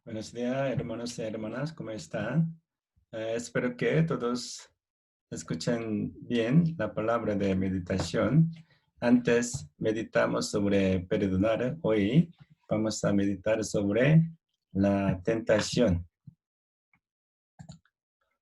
Buenos días, hermanos y hermanas, ¿cómo están? Espero que todos escuchen bien la palabra de meditación. Antes meditamos sobre perdonar. Hoy vamos a meditar sobre la tentación.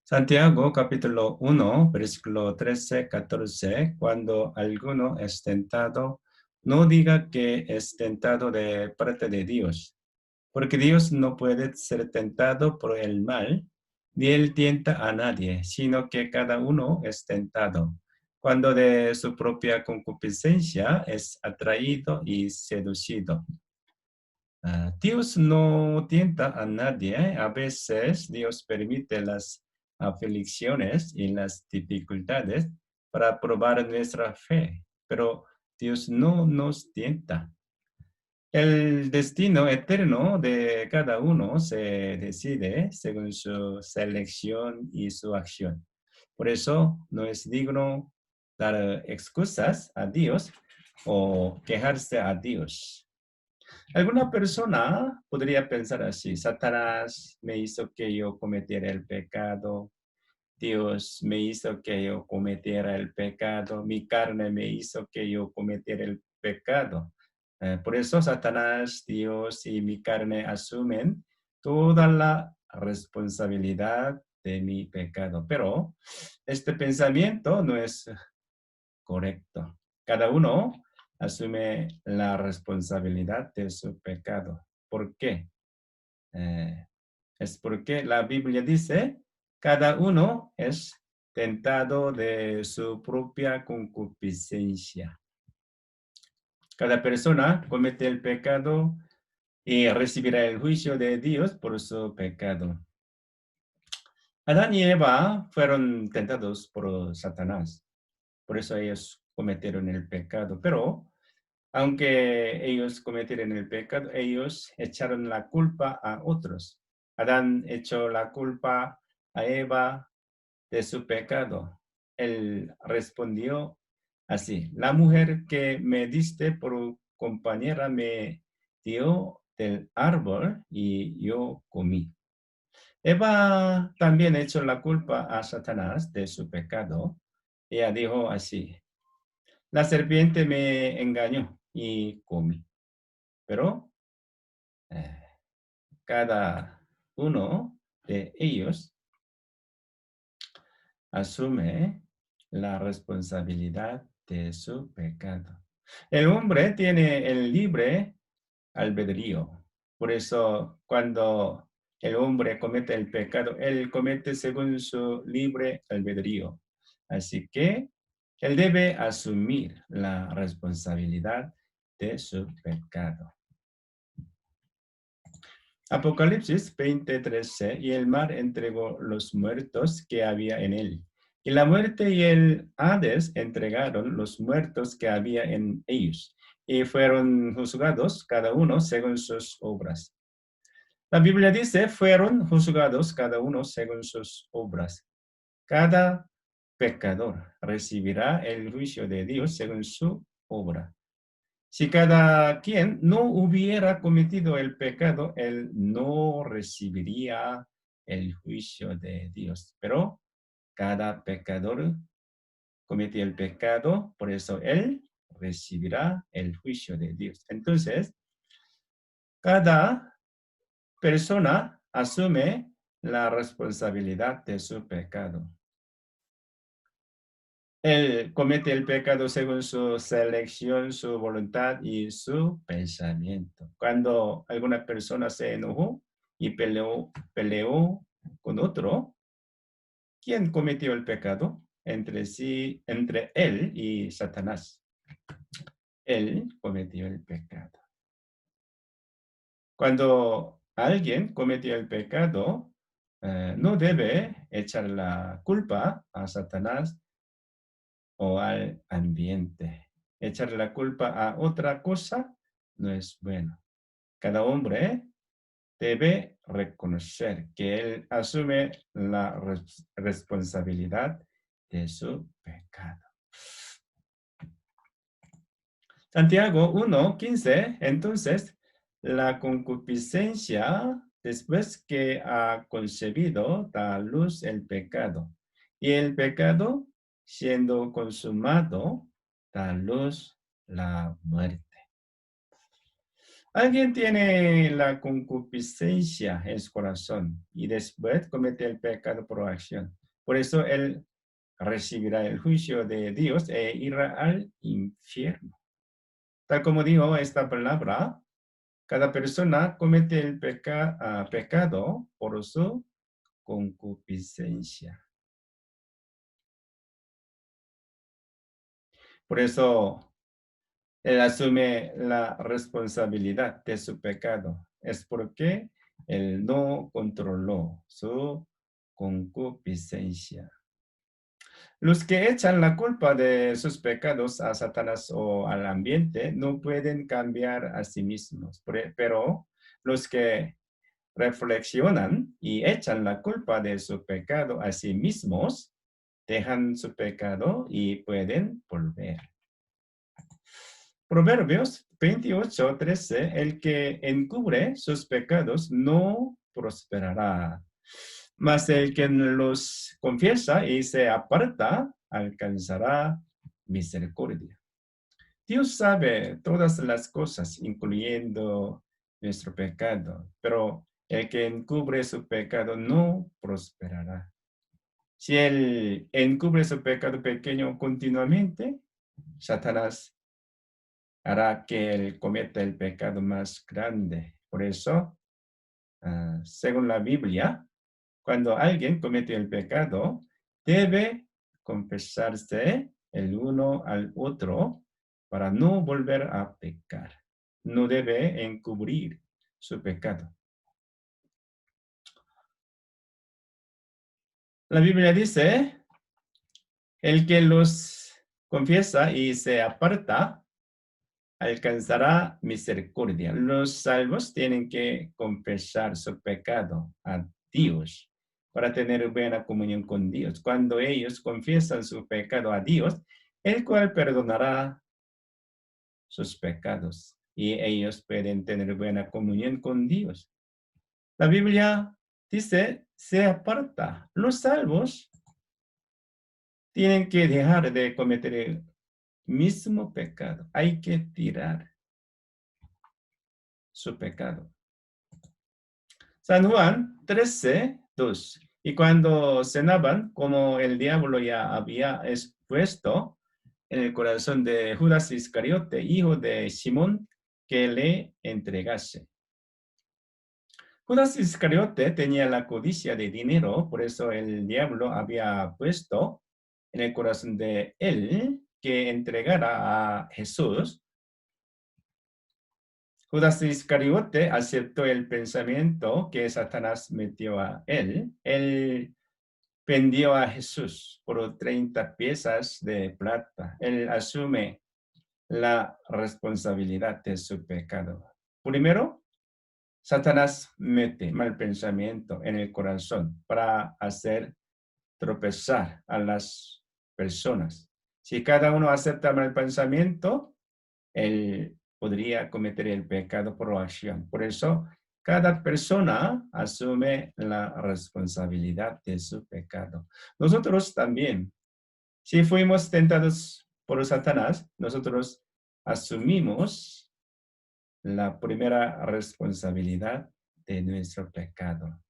Santiago capítulo 1, versículo 13, 14. Cuando alguno es tentado, no diga que es tentado de parte de Dios, porque Dios no puede ser tentado por el mal, ni él tienta a nadie, sino que cada uno es tentado cuando de su propia concupiscencia es atraído y seducido. Dios no tienta a nadie. A veces Dios permite las aflicciones y las dificultades para probar nuestra fe, pero Dios no nos tienta. El destino eterno de cada uno se decide según su selección y su acción. Por eso no es digno dar excusas a Dios o quejarse a Dios. Alguna persona podría pensar así: Satanás me hizo que yo cometiera el pecado, Dios me hizo que yo cometiera el pecado, mi carne me hizo que yo cometiera el pecado. Por eso Satanás, Dios y mi carne asumen toda la responsabilidad de mi pecado. Pero este pensamiento no es correcto. Cada uno asume la responsabilidad de su pecado. ¿Por qué? Eh, es porque la Biblia dice, cada uno es tentado de su propia concupiscencia. Cada persona comete el pecado y recibirá el juicio de Dios por su pecado. Adán y Eva fueron tentados por Satanás. Por eso ellos cometieron el pecado. Pero aunque ellos cometieron el pecado, ellos echaron la culpa a otros. Adán echó la culpa a Eva de su pecado. Él respondió así: la mujer que me diste por compañera me dio del árbol y yo comí. Eva también echó la culpa a Satanás de su pecado. Ella dijo así: la serpiente me engañó y comí. Pero eh, cada uno de ellos asume la responsabilidad de su pecado. El hombre tiene el libre albedrío. Por eso, cuando el hombre comete el pecado, él comete según su libre albedrío. Así que él debe asumir la responsabilidad de su pecado. Apocalipsis 20:13, y el mar entregó los muertos que había en él. Y la muerte y el Hades entregaron los muertos que había en ellos, y fueron juzgados cada uno según sus obras. La Biblia dice, fueron juzgados cada uno según sus obras. Cada pecador recibirá el juicio de Dios según su obra. Si cada quien no hubiera cometido el pecado, él no recibiría el juicio de Dios. Pero cada pecador cometió el pecado, por eso él recibirá el juicio de Dios. Entonces, cada persona asume la responsabilidad de su pecado. Él comete el pecado según su selección, su voluntad y su pensamiento. Cuando alguna persona se enojó y peleó con otro, ¿quién cometió el pecado? Entre él y Satanás. Él cometió el pecado. Cuando alguien cometió el pecado, no debe echar la culpa a Satanás o al ambiente. Echar la culpa a otra cosa no es bueno. Cada hombre debe reconocer que él asume la responsabilidad de su pecado. Santiago 1:15, entonces, la concupiscencia después que ha concebido, da a luz el pecado. Y el pecado, siendo consumado, da a luz la muerte. Alguien tiene la concupiscencia en su corazón y después comete el pecado por acción. Por eso él recibirá el juicio de Dios e irá al infierno. Tal como dijo esta palabra, cada persona comete el pecado por su concupiscencia. Por eso él asume la responsabilidad de su pecado. Es porque él no controló su concupiscencia. Los que echan la culpa de sus pecados a Satanás o al ambiente no pueden cambiar a sí mismos, pero los que reflexionan y echan la culpa de su pecado a sí mismos, dejan su pecado y pueden volver. Proverbios 28:13, el que encubre sus pecados no prosperará, mas el que los confiesa y se aparta alcanzará misericordia. Dios sabe todas las cosas, incluyendo nuestro pecado, pero el que encubre su pecado no prosperará. Si él encubre su pecado pequeño continuamente, Satanás hará que él cometa el pecado más grande. Por eso, según la Biblia, cuando alguien comete el pecado, debe confesarse el uno al otro para no volver a pecar. No debe encubrir su pecado. La Biblia dice, el que los confiesa y se aparta, alcanzará misericordia. Los salvos tienen que confesar su pecado a Dios para tener buena comunión con Dios. Cuando ellos confiesan su pecado a Dios, el cual perdonará sus pecados y ellos pueden tener buena comunión con Dios. La Biblia dice, se aparta. Los salvos tienen que dejar de cometer el mismo pecado. Hay que tirar su pecado. San Juan 13:2. Y cuando cenaban, como el diablo ya había expuesto en el corazón de Judas Iscariote, hijo de Simón, que le entregase. Judas Iscariote tenía la codicia de dinero, por eso el diablo había puesto en el corazón de él que entregara a Jesús. Judas Iscariote aceptó el pensamiento que Satanás metió a él. Él vendió a Jesús por 30 piezas de plata. Él asume la responsabilidad de su pecado. Primero, Satanás mete mal pensamiento en el corazón para hacer tropezar a las personas. Si cada uno acepta mal pensamiento, él podría cometer el pecado por acción. Por eso, cada persona asume la responsabilidad de su pecado. Nosotros también, si fuimos tentados por Satanás, nosotros asumimos la primera responsabilidad de nuestro pecado.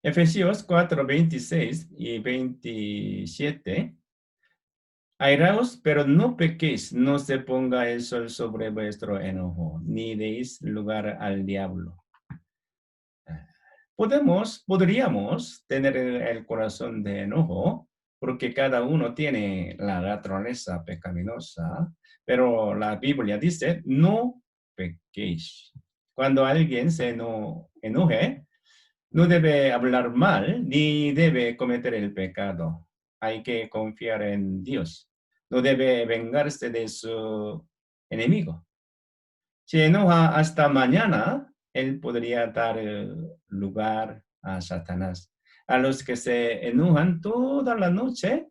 Efesios 4:26 y 27. Airaos, pero no pequéis, no se ponga el sol sobre vuestro enojo, ni deis lugar al diablo. Podríamos tener el corazón de enojo, porque cada uno tiene la naturaleza pecaminosa, pero la Biblia dice, no pequéis. Cuando alguien se enoje, no debe hablar mal, ni debe cometer el pecado. Hay que confiar en Dios. No debe vengarse de su enemigo. Si enoja hasta mañana, él podría dar lugar a Satanás. A los que se enojan toda la noche,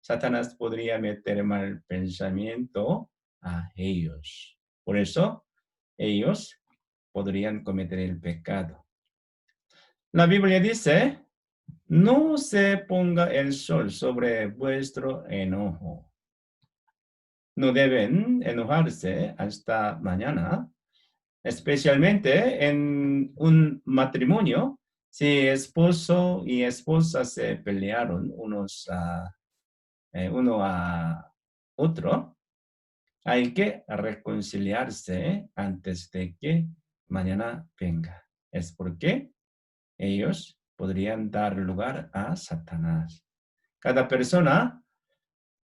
Satanás podría meter mal pensamiento a ellos. Por eso, ellos podrían cometer el pecado. La Biblia dice, no se ponga el sol sobre vuestro enojo. No deben enojarse hasta mañana, especialmente en un matrimonio, si esposo y esposa se pelearon uno a otro, hay que reconciliarse antes de que mañana venga. Es porque ellos podrían dar lugar a Satanás. Cada persona,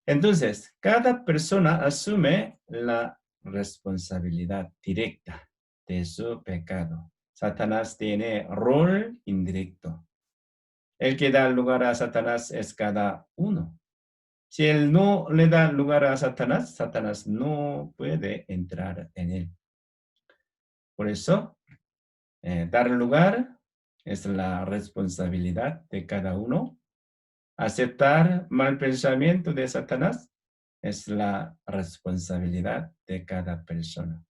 entonces, cada persona asume la responsabilidad directa de su pecado. Satanás tiene rol indirecto. El que da lugar a Satanás es cada uno. Si él no le da lugar a Satanás, Satanás no puede entrar en él. Por eso, dar lugar es la responsabilidad de cada uno. Aceptar mal pensamiento de Satanás es la responsabilidad de cada persona.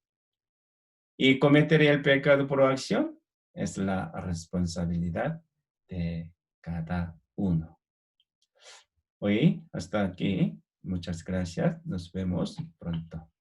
Y cometer el pecado por acción es la responsabilidad de cada uno. Hoy, hasta aquí. Muchas gracias. Nos vemos pronto.